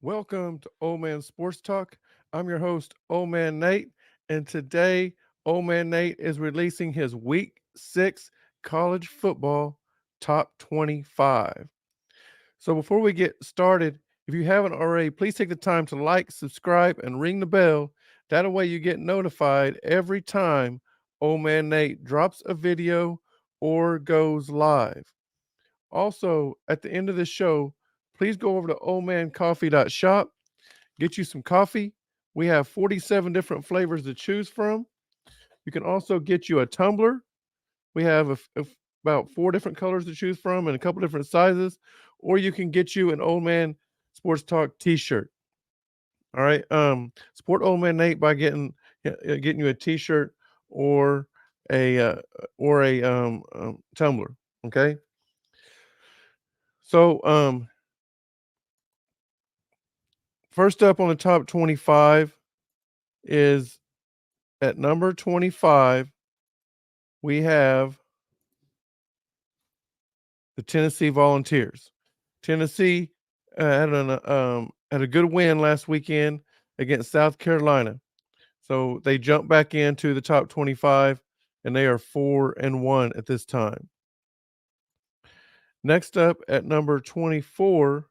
Welcome to Old Man Sports Talk. I'm your host, Old Man Nate, and today Old Man Nate is releasing his Week 6 college football top 25. So before we get started, if you haven't already, please take the time to like, subscribe, and ring the bell. That way you get notified every time Old Man Nate drops a video or goes live. Also, at the end of the show, please go over to oldmancoffee.shop, get you some coffee. We have 47 different flavors to choose from. You can also get you a tumbler. We have about four different colors to choose from and a couple different sizes. Or you can get you an Old Man Sports Talk t-shirt. All right. Support Old Man Nate by getting you a t-shirt or a tumbler. Okay. So first up on the top 25 is at number 25, we have the Tennessee Volunteers. Tennessee had a good win last weekend against South Carolina. So they jumped back into the top 25 and they are 4-1 at this time. Next up at number 24,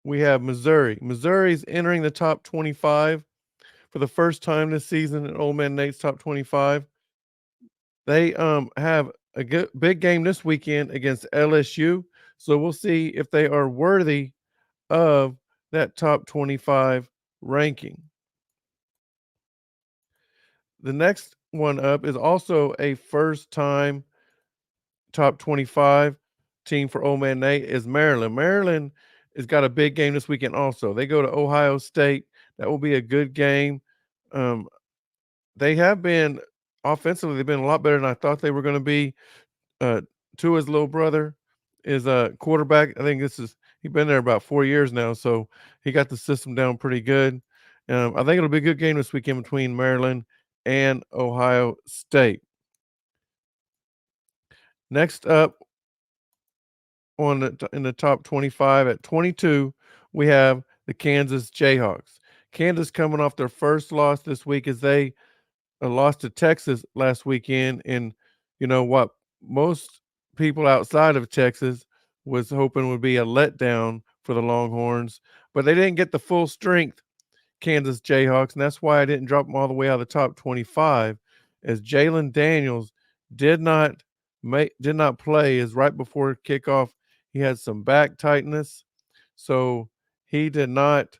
we have Missouri. Missouri's entering the top 25 for the first time this season in Old Man Nate's top 25. They have a big game this weekend against LSU, so we'll see if they are worthy of that top 25 ranking. The next one up is also a first time top 25 team for Old Man Nate is Maryland. Maryland has got a big game this weekend also. They go to Ohio State. That will be a good game. Um, they have been offensively, they've been a lot better than I thought they were going to be. Tua's little brother is a quarterback. I think he's been there about 4 years now, so he got the system down pretty good. I think it'll be a good game this weekend between Maryland and Ohio State. Next up in the top 25 at 22, we have the Kansas Jayhawks. Kansas coming off their first loss this week as they lost to Texas last weekend, and you know what most people outside of Texas was hoping would be a letdown for the Longhorns, but they didn't get the full strength Kansas Jayhawks, and that's why I didn't drop them all the way out of the top 25, as Jalen Daniels did not play. As right before kickoff, he had some back tightness, so he did not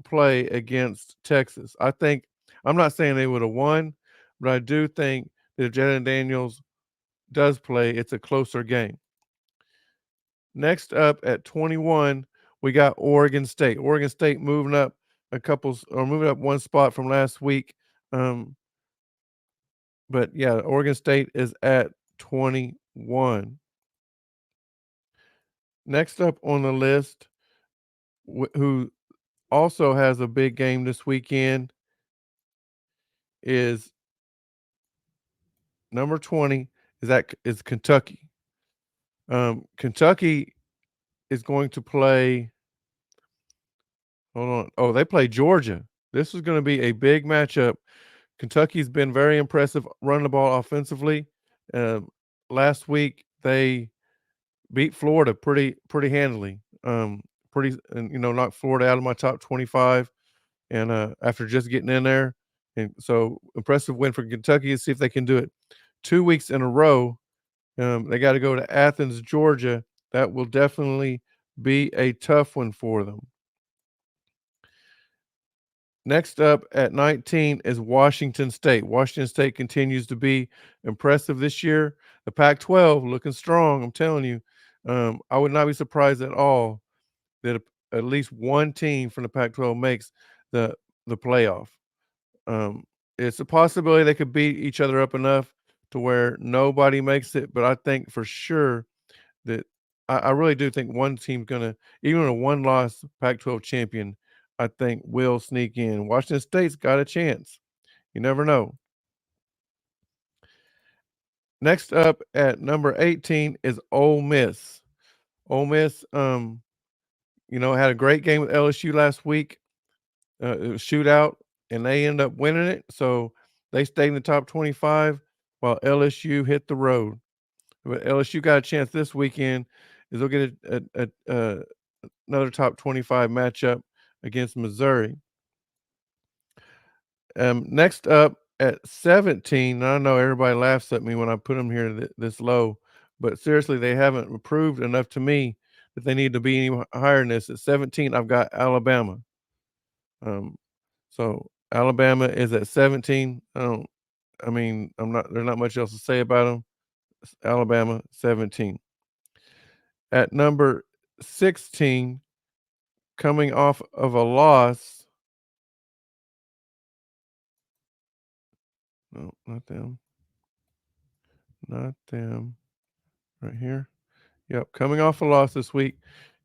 play against Texas. I'm not saying they would have won, but I do think that if Jalen Daniels does play, it's a closer game. Next up at 21, we got Oregon State. Oregon State moving up moving up one spot from last week. But yeah, Oregon State is at 21. Next up on the list, who also has a big game this weekend, is number 20 is Kentucky. Kentucky is going to play. Hold on. Oh, they play Georgia. This is going to be a big matchup. Kentucky's been very impressive running the ball offensively. Um, Last week they beat Florida pretty handily. And knocked Florida out of my top 25. And after just getting in there, and so impressive win for Kentucky. To see if they can do it 2 weeks in a row. They got to go to Athens, Georgia. That will definitely be a tough one for them. Next up at 19 is Washington State. Washington State continues to be impressive this year. The Pac-12 looking strong. I'm telling you, I would not be surprised at all that at least one team from the Pac-12 makes the playoff. It's a possibility they could beat each other up enough to where nobody makes it, but I think for sure that I really do think one team's gonna, even a one-loss Pac-12 champion, I think will sneak in. Washington State's got a chance. You never know. Next up at number 18 is Ole Miss. Ole Miss had a great game with LSU last week. It was shootout, and they ended up winning it. So they stayed in the top 25 while LSU hit the road. But LSU got a chance this weekend is they'll get another top 25 matchup against Missouri. Next up at 17, I know everybody laughs at me when I put them here this low, but seriously, they haven't improved enough to me that they need to be any higher than this. At 17, I've got Alabama. So Alabama is at 17. There's not much else to say about them. Alabama 17. At number 16, coming off of a loss. No, not them. Not them. Right here. Yep, coming off a loss this week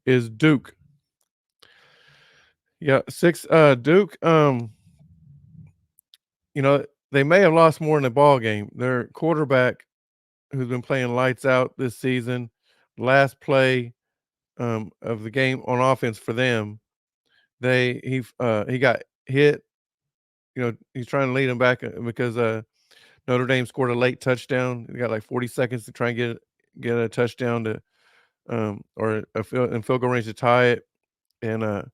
is Duke. Yeah, Duke, they may have lost more in the ball game. Their quarterback, who's been playing lights out this season, last play of the game on offense for them, he got hit. He's trying to lead them back because Notre Dame scored a late touchdown. They got like 40 seconds to try and get a touchdown to or in field goal range to tie it, and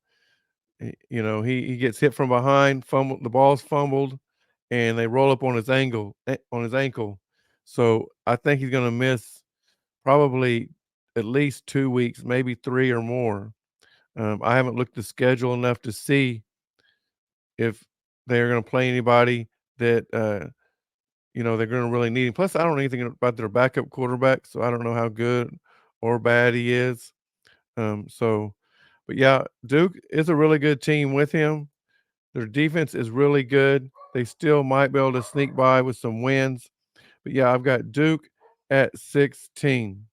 he gets hit from behind, the ball's fumbled, and they roll up on his ankle. So I think he's going to miss probably at least 2 weeks, maybe 3 or more. I haven't looked the schedule enough to see if they're going to play anybody that they're going to really need him. Plus, I don't know anything about their backup quarterback, so I don't know how good or bad he is. But yeah, Duke is a really good team with him. Their defense is really good. They still might be able to sneak by with some wins. But yeah, I've got Duke at 16.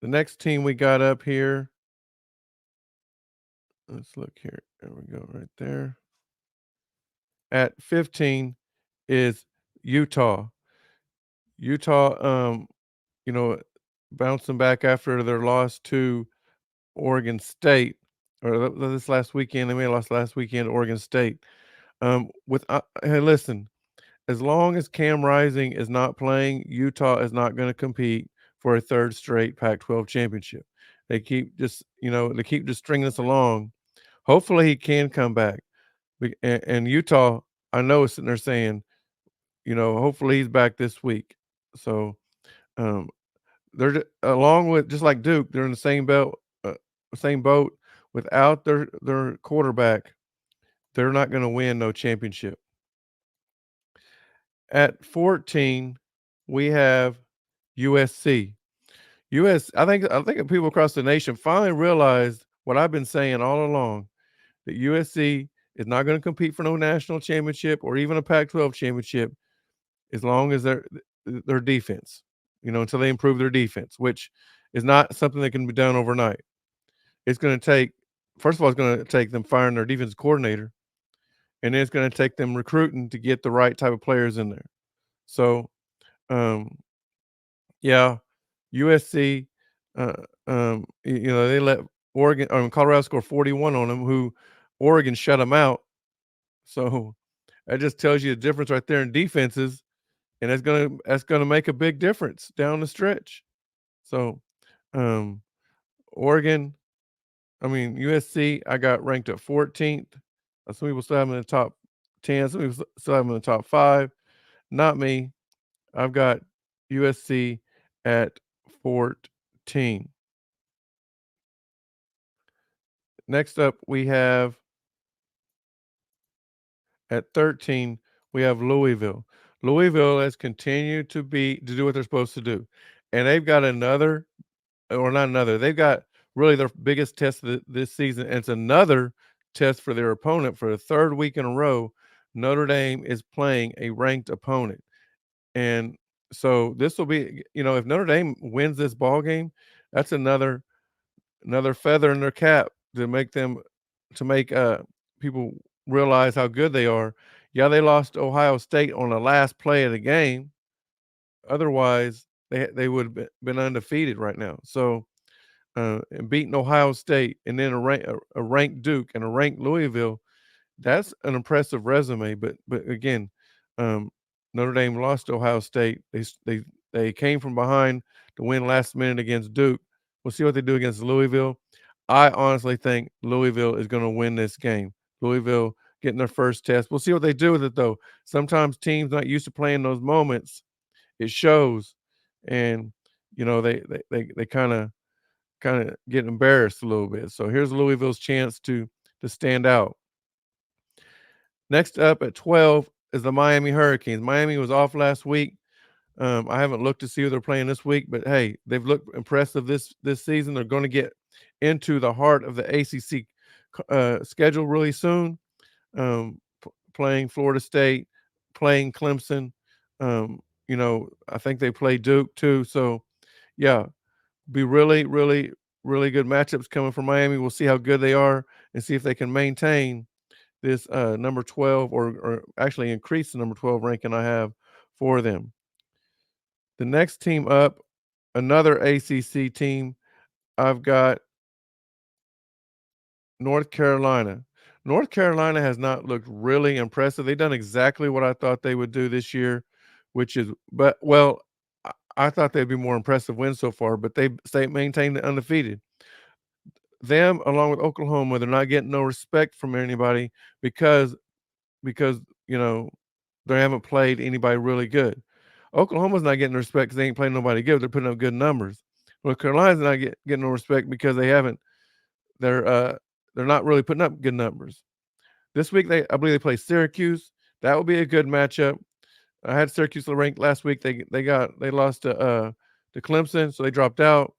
The next team we got up here. Let's look here. There we go, right there. At 15 is Utah. Utah, bouncing back after their loss to Oregon State, or this last weekend. They may have lost last weekend to Oregon State. Hey, listen, as long as Cam Rising is not playing, Utah is not going to compete for a third straight Pac-12 championship. They keep just stringing us along. Hopefully, he can come back. And Utah, I know, is sitting there saying, hopefully he's back this week. So, they're along with just like Duke, they're in the same boat. Without their quarterback, they're not going to win no championship. At 14, we have USC. I think people across the nation finally realized what I've been saying all along, that USC is not going to compete for no national championship or even a Pac-12 championship as long as their defense, until they improve their defense, which is not something that can be done overnight. It's going to take, first of all, it's going to take them firing their defense coordinator, and then it's going to take them recruiting to get the right type of players in there. So, yeah, USC, they let Colorado score 41 on them, who Oregon shut them out. So that just tells you the difference right there in defenses, and that's gonna make a big difference down the stretch. So, USC, I got ranked at 14th. Some people still have them in the top 10. Some people still have them in the top 5. Not me. I've got USC at 14. Next up, we have at 13, we have Louisville. Louisville has continued to do what they're supposed to do. And they've got they've got really their biggest test this season. And it's another test for their opponent for the third week in a row. Notre Dame is playing a ranked opponent. And so this will be, if Notre Dame wins this ball game, that's another feather in their cap to make people realize how good they are. Yeah, they lost Ohio State on the last play of the game. Otherwise, they would have been undefeated right now. So, and beating Ohio State, and then a ranked Duke and a ranked Louisville, that's an impressive resume. But again, um, Notre Dame lost to Ohio State. They came from behind to win last minute against Duke. We'll see what they do against Louisville. I honestly think Louisville is going to win this game. Louisville getting their first test. We'll see what they do with it though. Sometimes teams not used to playing those moments, it shows, and they kind of get embarrassed a little bit. So here's Louisville's chance to stand out. Next up at 12 is the Miami Hurricanes. Miami was off last week. I haven't looked to see who they're playing this week, but hey, they've looked impressive this season. They're going to get into the heart of the ACC schedule really soon. Playing Florida State, playing Clemson. I think they play Duke too. So yeah, be really, really, really good matchups coming from Miami. We'll see how good they are and see if they can maintain this number 12 or actually increase the number 12 ranking I have for them. The next team up, another ACC team, I've got North Carolina. North Carolina has not looked really impressive. They've done exactly what I thought they would do this year, which is, but well, I thought they'd be more impressive wins so far, but they stay maintained undefeated. Them along with Oklahoma, they're not getting no respect from anybody because they haven't played anybody really good. Oklahoma's not getting respect because they ain't playing nobody good. They're putting up good numbers. North Carolina's not getting no respect because they haven't. They're not really putting up good numbers. This week I believe they play Syracuse. That will be a good matchup. I had Syracuse ranked last week. They lost to Clemson, so they dropped out.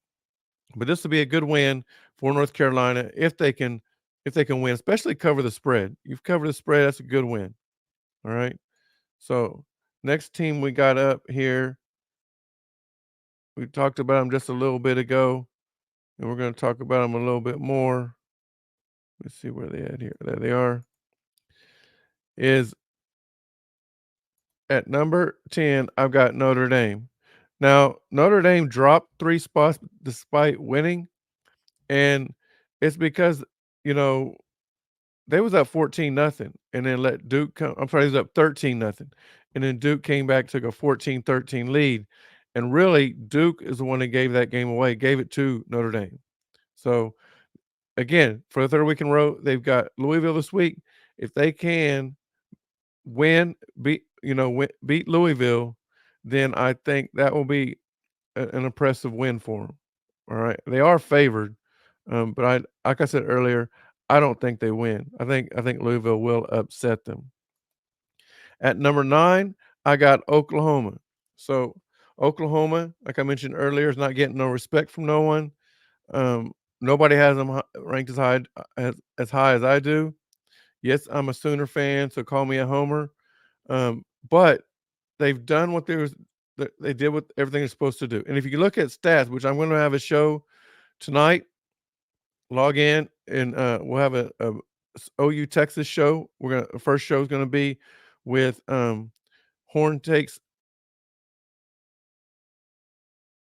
But this will be a good win for North Carolina if they can win, especially cover the spread. You've covered the spread, that's a good win. All right. So next team we got up here, we talked about them just a little bit ago, and we're going to talk about them a little bit more. Let's see where they at here. There they are. Is at number 10, I've got Notre Dame. Now, Notre Dame dropped 3 spots despite winning, and it's because, you know, they was up 14 nothing and then let Duke come. I'm sorry, it was up 13 nothing. And then Duke came back, took a 14-13 lead. And really, Duke is the one that gave that game away, gave it to Notre Dame. So again, for the third week in a row, they've got Louisville this week. If they can beat Louisville, then I think that will be an impressive win for them. All right, they are favored, but like I said earlier, I don't think they win. I think Louisville will upset them. At number 9, I got Oklahoma. So Oklahoma, like I mentioned earlier, is not getting no respect from no one. Nobody has them ranked as high as I do. Yes, I'm a Sooner fan, so call me a homer. But they've done what they did with everything they're supposed to do. And if you look at stats, which I'm going to have a show tonight, log in and we'll have a OU Texas show. The first show is going to be with Horn takes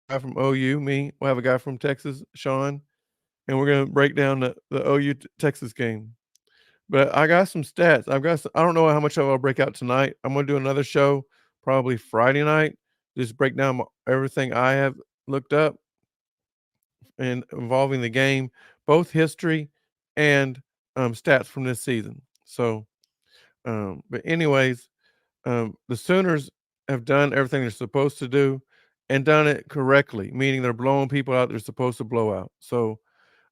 a guy from OU, me. We'll have a guy from Texas, Sean, and we're going to break down the OU Texas game. But I got some stats. I don't know how much I'll break out tonight. I'm going to do another show probably Friday night. Just break down everything I have looked up and involving the game, both history and stats from this season. So, but anyways, the Sooners have done everything they're supposed to do and done it correctly, meaning they're blowing people out they're supposed to blow out. So,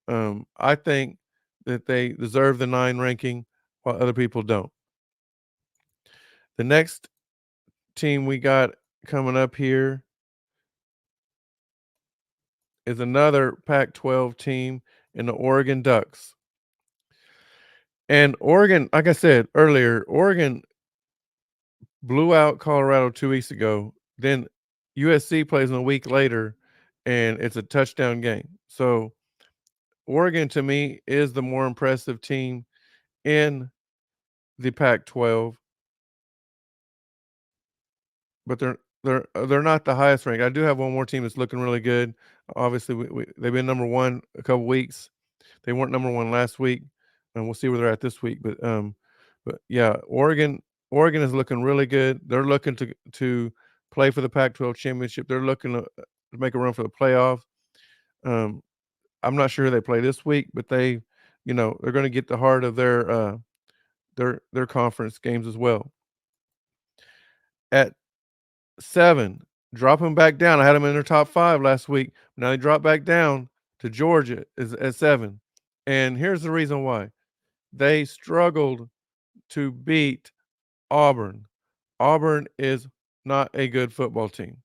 I think that they deserve the 9 ranking while other people don't. The next team we got coming up here is another Pac-12 team in the Oregon Ducks. And Oregon, like I said earlier, Oregon blew out Colorado 2 weeks ago. Then USC plays them a week later, and it's a touchdown game. So Oregon, to me, is the more impressive team in the Pac-12, but they're not the highest ranked. I do have one more team that's looking really good. Obviously, they've been number one a couple weeks. They weren't number one last week, and we'll see where they're at this week. But yeah, Oregon is looking really good. They're looking to play for the Pac-12 championship. They're looking to make a run for the playoffs. Um, I'm not sure who they play this week, but they're going to get the heart of their conference games as well. At 7, drop them back down. I had them in their top 5 last week. Now they drop back down to Georgia is at 7. And here's the reason why. They struggled to beat Auburn. Auburn is not a good football team.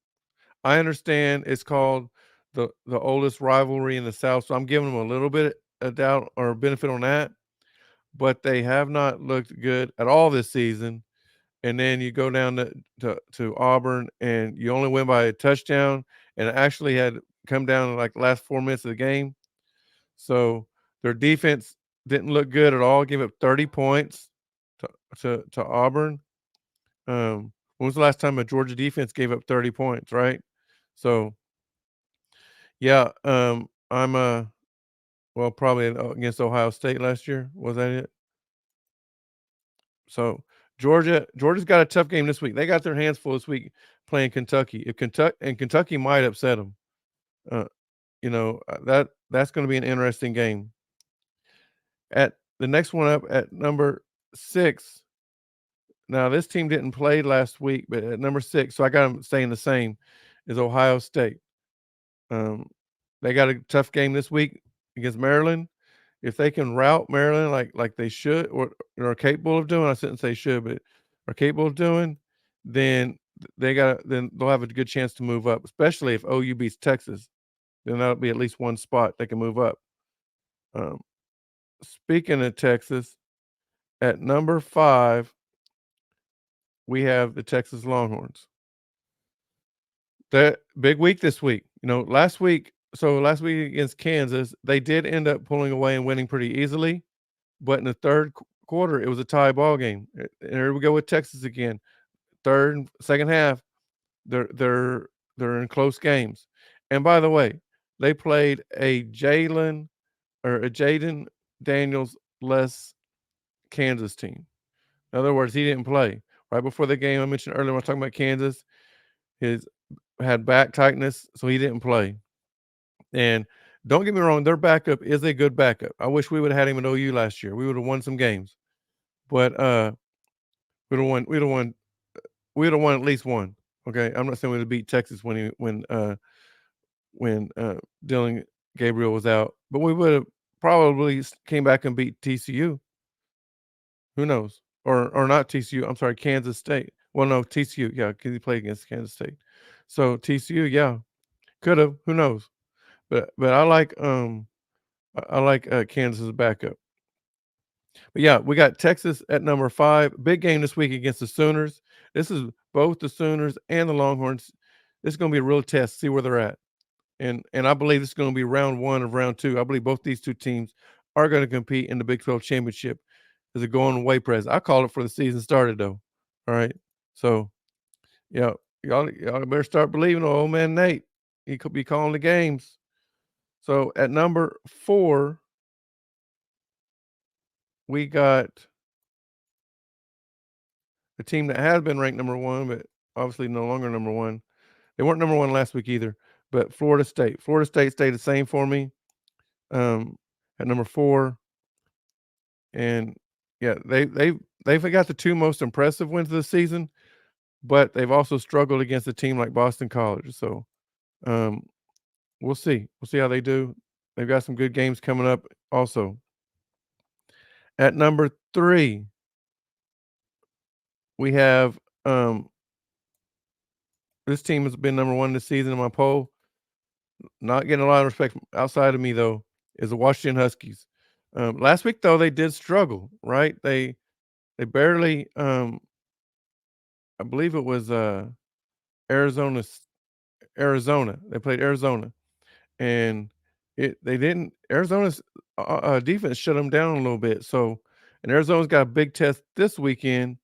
I understand it's called the oldest rivalry in the South, so I'm giving them a little bit of doubt or benefit on that, but they have not looked good at all this season. And then you go down to Auburn and you only win by a touchdown, and it actually had come down to like the last 4 minutes of the game. So their defense didn't look good at all. Gave up 30 points to Auburn. When was the last time a Georgia defense gave up 30 points, right? So yeah, I'm probably against Ohio State last year. Was that it? So Georgia's got a tough game this week. They got their hands full this week playing Kentucky. If Kentucky might upset them. Uh, that's going to be an interesting game. At the next one up at number 6. Now this team didn't play last week, but at number 6, so I got them staying the same, is Ohio State. They got a tough game this week against Maryland. If they can rout Maryland like they should or are capable of doing, I shouldn't say should, but are capable of doing, then then they'll have a good chance to move up, especially if OU beats Texas. Then that'll be at least one spot they can move up. Um, Speaking of Texas, at number 5, we have the Texas Longhorns. That big week this week. Last week against Kansas, they did end up pulling away and winning pretty easily, but in the third quarter, it was a tie ball game. And here we go with Texas again. Third and second half, they're in close games. And by the way, they played a Jaden Daniels less Kansas team. In other words, he didn't play. Right before the game I mentioned earlier when I was talking about Kansas, his had back tightness, so he didn't play. And don't get me wrong, their backup is a good backup. I wish we would have had him at OU last year. We would have won some games. But we'd have won at least one. Okay. I'm not saying we'd have beat Texas when Dylan Gabriel was out, but we would have probably came back and beat TCU. Who knows? Or not TCU. I'm sorry, Kansas State. Well, no, TCU. Yeah, because he played against Kansas State. So TCU, yeah, could have. Who knows? But I like Kansas' backup. But yeah, we got Texas at number 5. Big game this week against the Sooners. This is both the Sooners and the Longhorns. This is going to be a real test. See where they're at. And I believe this is going to be round 1 of round 2. I believe both these two teams are going to compete in the Big 12 championship as a going away prize. I call it for the season started though. All right. So yeah, y'all better start believing old man Nate. He could be calling the games. So at number 4, we got a team that has been ranked number 1, but obviously no longer number 1. They weren't number 1 last week either. But Florida State. Florida State stayed the same for me. At number 4. And yeah, they've got the 2 most impressive wins of the season, but they've also struggled against a team like Boston College. So we'll see. We'll see how they do. They've got some good games coming up also. At number 3, we have this team has been number 1 this season in my poll. Not getting a lot of respect outside of me though, is the Washington Huskies. Last week though, they did struggle, right? They barely I believe it was Arizona. They played Arizona, and they didn't. Arizona's defense shut them down a little bit. So, and Arizona's got a big test this weekend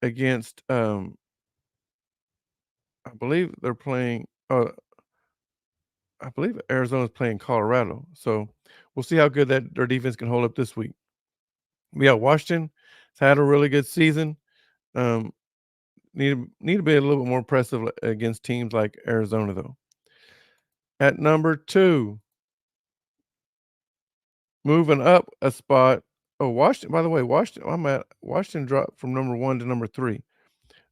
against. I believe they're playing. I believe Arizona's playing Colorado, so we'll see how good that their defense can hold up this week. Yeah, Washington has had a really good season. Um, need to be a little bit more impressive against teams like Arizona, though. At number 2, moving up a spot. Oh, Washington. By the way, Washington dropped from number 1 to number 3.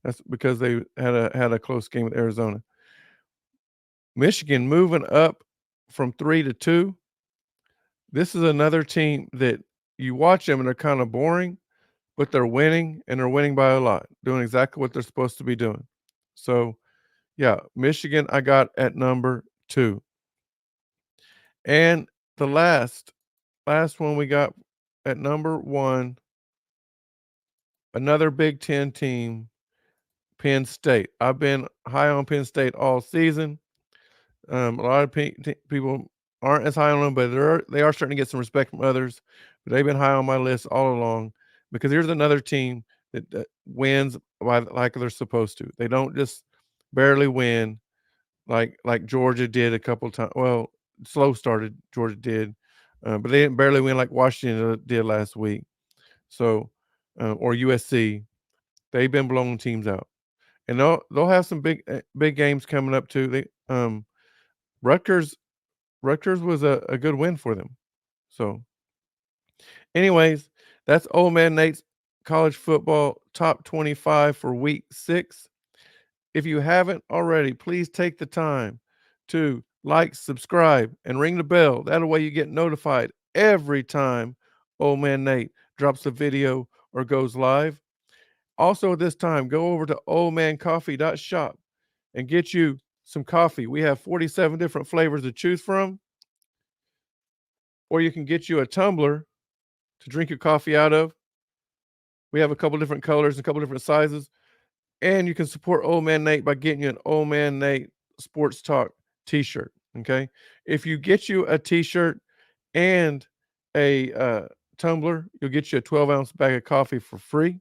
That's because they had a close game with Arizona. Michigan moving up from 3 to 2. This is another team that you watch them and they're kind of boring, but they're winning and they're winning by a lot, doing exactly what they're supposed to be doing. So, yeah, Michigan I got at number 2. And the last one we got at number 1, another Big 10 team, Penn State. I've been high on Penn State all season. A lot of people aren't as high on them, but they are starting to get some respect from others. But they've been high on my list all along because here's another team that wins like they're supposed to. They don't just barely win like Georgia did a couple times. Well, slow started Georgia did, but they didn't barely win like Washington did last week. So, or USC, they've been blowing teams out, and they'll have some big games coming up too. Rutgers Rutgers was a good win for them. So, anyways, that's Old Man Nate's college football top 25 for week 6. If you haven't already, please take the time to like, subscribe, and ring the bell. That way you get notified every time Old Man Nate drops a video or goes live. Also, at this time, go over to oldmancoffee.shop and get you some coffee. We have 47 different flavors to choose from, or you can get you a tumbler to drink your coffee out of. We have a couple different colors, a couple different sizes, and you can support Old Man Nate by getting you an Old Man Nate Sports Talk t-shirt. Okay. If you get you a t-shirt and a tumbler, you'll get you a 12-ounce bag of coffee for free.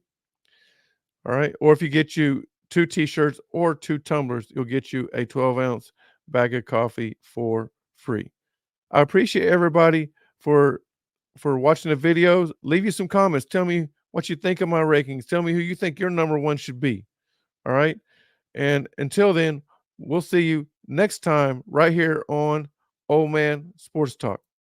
All right. Or if you get you 2 t-shirts or 2 tumblers, you'll get you a 12-ounce bag of coffee for free. I appreciate everybody for watching the videos. Leave you some comments. Tell me what you think of my rankings. Tell me who you think your number 1 should be. All right. And until then, we'll see you next time right here on Old Man Sports Talk.